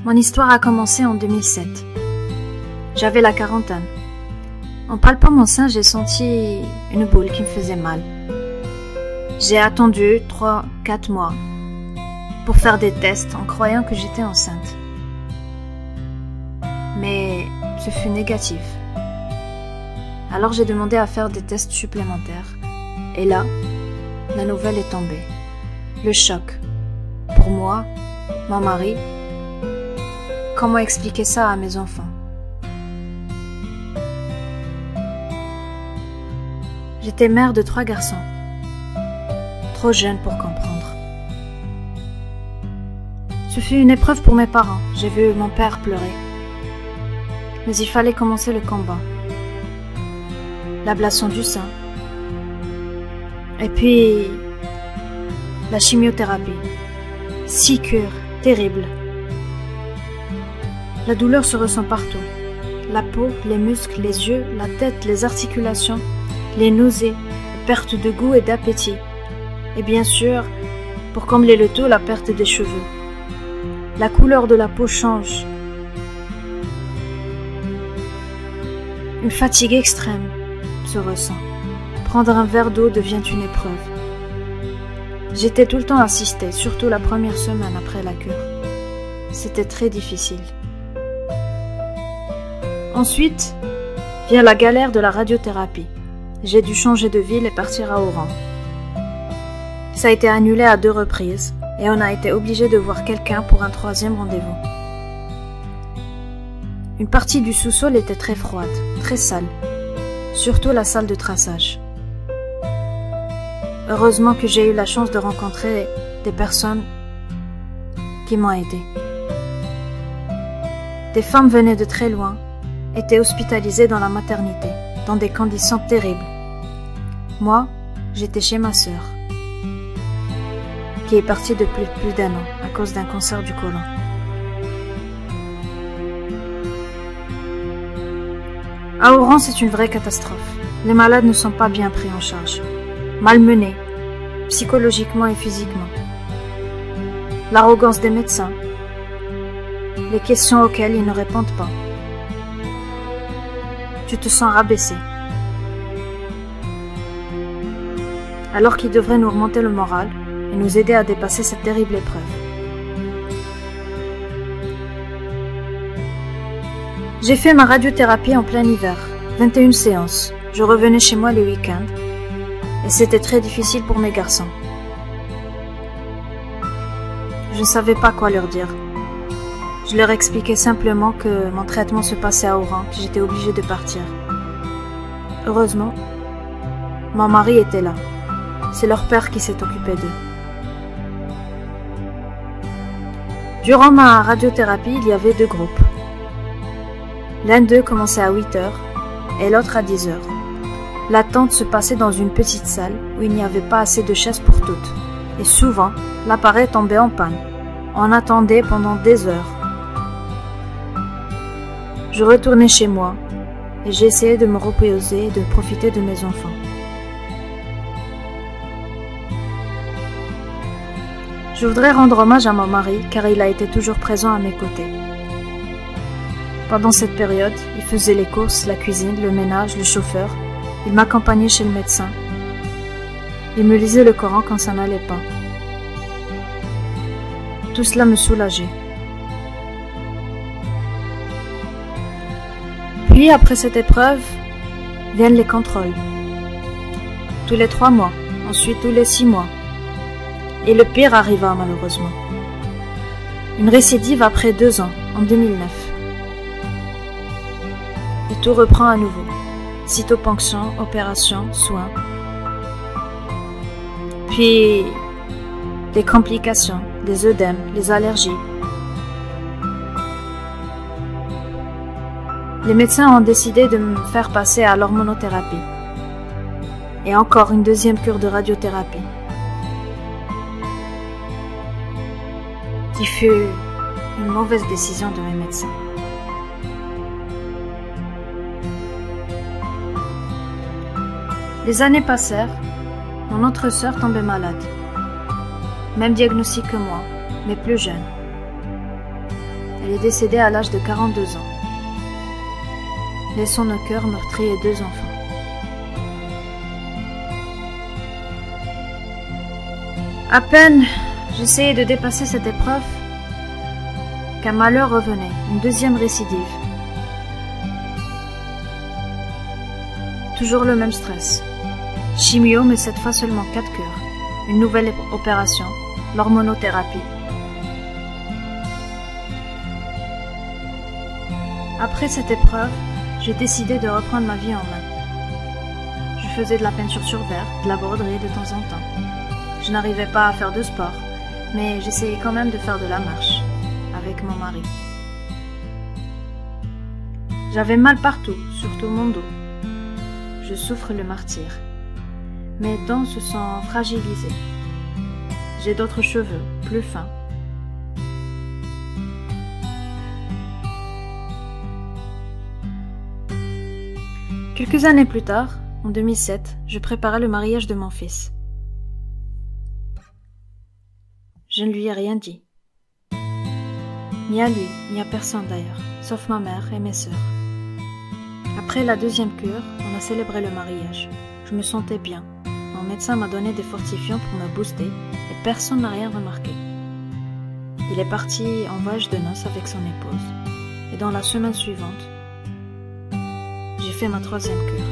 Mon histoire a commencé en 2007. J'avais la quarantaine. En palpant mon sein, j'ai senti une boule qui me faisait mal. J'ai attendu 3-4 mois pour faire des tests en croyant que j'étais enceinte. Mais ce fut négatif. Alors j'ai demandé à faire des tests supplémentaires. Et là, la nouvelle est tombée. Le choc. Pour moi, mon mari. Comment expliquer ça à mes enfants? J'étais mère de 3 garçons. Trop jeune pour comprendre. Ce fut une épreuve pour mes parents. J'ai vu mon père pleurer. Mais il fallait commencer le combat. L'ablation du sein. Et puis, la chimiothérapie. 6 cures, terribles. La douleur se ressent partout. La peau, les muscles, les yeux, la tête, les articulations, les nausées, la perte de goût et d'appétit. Et bien sûr, pour combler le tout, la perte des cheveux. La couleur de la peau change. Une fatigue extrême se ressent. Prendre un verre d'eau devient une épreuve. J'étais tout le temps assistée, surtout la première semaine après la cure. C'était très difficile. Ensuite, vient la galère de la radiothérapie. J'ai dû changer de ville et partir à Oran. Ça a été annulé à 2 reprises et on a été obligé de voir quelqu'un pour un 3e rendez-vous. Une partie du sous-sol était très froide, très sale, surtout la salle de traçage. Heureusement que j'ai eu la chance de rencontrer des personnes qui m'ont aidé. Des femmes venaient de très loin, étaient hospitalisées dans la maternité, dans des conditions terribles. Moi, j'étais chez ma sœur, qui est partie depuis plus d'1 an à cause d'un cancer du côlon. À Oran, c'est une vraie catastrophe. Les malades ne sont pas bien pris en charge. Malmenés, psychologiquement et physiquement. L'arrogance des médecins. Les questions auxquelles ils ne répondent pas. Tu te sens rabaissé. Alors qu'ils devraient nous remonter le moral et nous aider à dépasser cette terrible épreuve. J'ai fait ma radiothérapie en plein hiver, 21 séances. Je revenais chez moi les week-ends et c'était très difficile pour mes garçons. Je ne savais pas quoi leur dire. Je leur expliquais simplement que mon traitement se passait à Oran, que j'étais obligée de partir. Heureusement, mon mari était là. C'est leur père qui s'est occupé d'eux. Durant ma radiothérapie, il y avait 2 groupes. L'un d'eux commençait à 8 heures et l'autre à 10 heures. L'attente se passait dans une petite salle où il n'y avait pas assez de chaises pour toutes. Et souvent, l'appareil tombait en panne. On attendait pendant des heures. Je retournais chez moi et j'essayais de me reposer et de profiter de mes enfants. Je voudrais rendre hommage à mon mari car il a été toujours présent à mes côtés. Pendant cette période, il faisait les courses, la cuisine, le ménage, le chauffeur. Il m'accompagnait chez le médecin. Il me lisait le Coran quand ça n'allait pas. Tout cela me soulageait. Puis, après cette épreuve, viennent les contrôles. Tous les 3 mois, ensuite tous les 6 mois. Et le pire arriva malheureusement. Une récidive après 2 ans, en 2009. Et tout reprend à nouveau. Cytoponction, opération, soins. Puis, des complications, des œdèmes, les allergies. Les médecins ont décidé de me faire passer à l'hormonothérapie. Et encore une 2e cure de radiothérapie. Qui fut une mauvaise décision de mes médecins. Les années passèrent, mon autre sœur tombait malade. Même diagnostic que moi, mais plus jeune. Elle Elle est décédée à l'âge de 42 ans, laissant nos cœurs meurtris et 2 enfants. À peine j'essayais de dépasser cette épreuve qu'un malheur revenait, une deuxième récidive. Toujours le même stress. Chimio, mais cette fois seulement 4 cures. Une nouvelle opération, l'hormonothérapie. Après cette épreuve, j'ai décidé de reprendre ma vie en main. Je faisais de la peinture sur verre, de la broderie de temps en temps. Je n'arrivais pas à faire de sport, mais j'essayais quand même de faire de la marche avec mon mari. J'avais mal partout, surtout mon dos. Je souffre le martyre. Mes dents se sont fragilisées. J'ai d'autres cheveux, plus fins. Quelques années plus tard, en 2007, je préparais le mariage de mon fils. Je ne lui ai rien dit. Ni à lui, ni à personne d'ailleurs, sauf ma mère et mes sœurs. Après la deuxième cure, on a célébré le mariage. Je me sentais bien. Mon médecin m'a donné des fortifiants pour me booster et personne n'a rien remarqué. Il est parti en voyage de noces avec son épouse. Et dans la semaine suivante, j'ai fait ma 3e cure.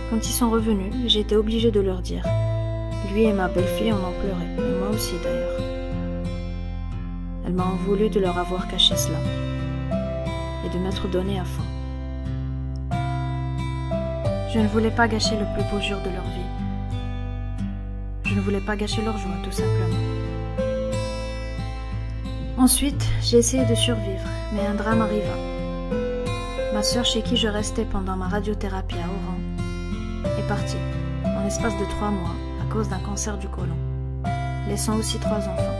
Quand ils sont revenus, j'ai été obligée de leur dire. Lui et ma belle-fille en ont pleuré, et moi aussi d'ailleurs. Elle m'a en voulu de leur avoir caché cela et de m'être donné à fond. Je ne voulais pas gâcher le plus beau jour de leur vie. Je ne voulais pas gâcher leur joie, tout simplement. Ensuite, j'ai essayé de survivre, mais un drame arriva. Ma sœur, chez qui je restais pendant ma radiothérapie à Oran, est partie, en l'espace de 3 mois, à cause d'un cancer du côlon, laissant aussi 3 enfants.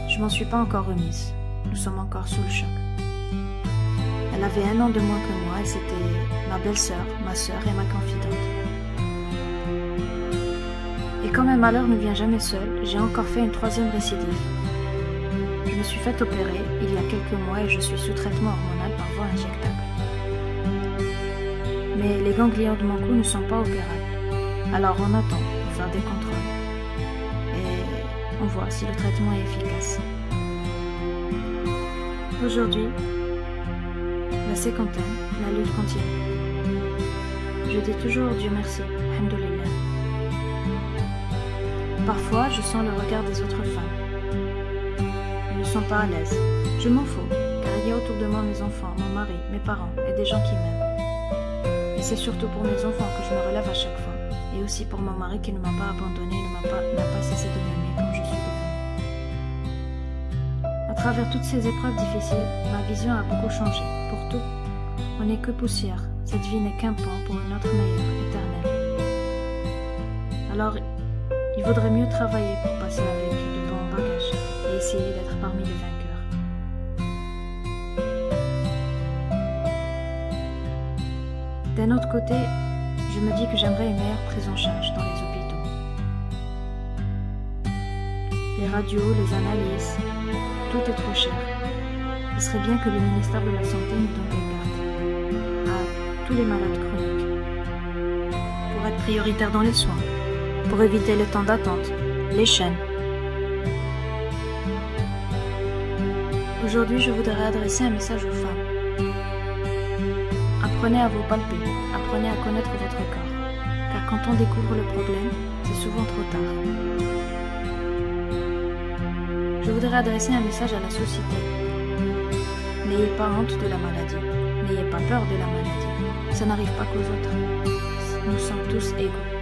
Je m'en suis pas encore remise. Nous sommes encore sous le choc. Elle avait 1 an de moins que moi et c'était ma belle-sœur, ma sœur et ma confidente. Et comme un malheur ne vient jamais seul, j'ai encore fait une 3e récidive. Je me suis fait opérer il y a quelques mois et je suis sous traitement hormonal par voie injectable. Mais les ganglions de mon cou ne sont pas opérables. Alors on attend pour faire des contrôles. Et on voit si le traitement est efficace. Aujourd'hui, la cinquantaine, la lutte continue. Je dis toujours Dieu merci, alhamdoulilah. Parfois, je sens le regard des autres femmes. Elles ne sont pas à l'aise. Je m'en fous, car il y a autour de moi mes enfants, mon mari, mes parents et des gens qui m'aiment. Et c'est surtout pour mes enfants que je me relève à chaque fois. Et aussi pour mon mari qui ne m'a pas abandonné, n'a pas cessé de m'aimer comme je suis devenue. À travers toutes ces épreuves difficiles, ma vision a beaucoup changé. Pour tout, on n'est que poussière. Cette vie n'est qu'un pont pour une autre meilleure, éternelle. Alors, il vaudrait mieux travailler pour passer avec de bons bagages et essayer d'être parmi les vainqueurs. D'un autre côté, je me dis que j'aimerais une meilleure prise en charge dans les hôpitaux. Les radios, les analyses, tout est trop cher. Il serait bien que le ministère de la Santé nous donne des cartes à tous les malades chroniques pour être prioritaire dans les soins, pour éviter les temps d'attente, les chaînes. Aujourd'hui, je voudrais adresser un message aux femmes. Apprenez à vous palper, apprenez à connaître votre corps, car quand on découvre le problème, c'est souvent trop tard. Je voudrais adresser un message à la société. N'ayez pas honte de la maladie, n'ayez pas peur de la maladie, ça n'arrive pas qu'aux autres. Nous sommes tous égaux.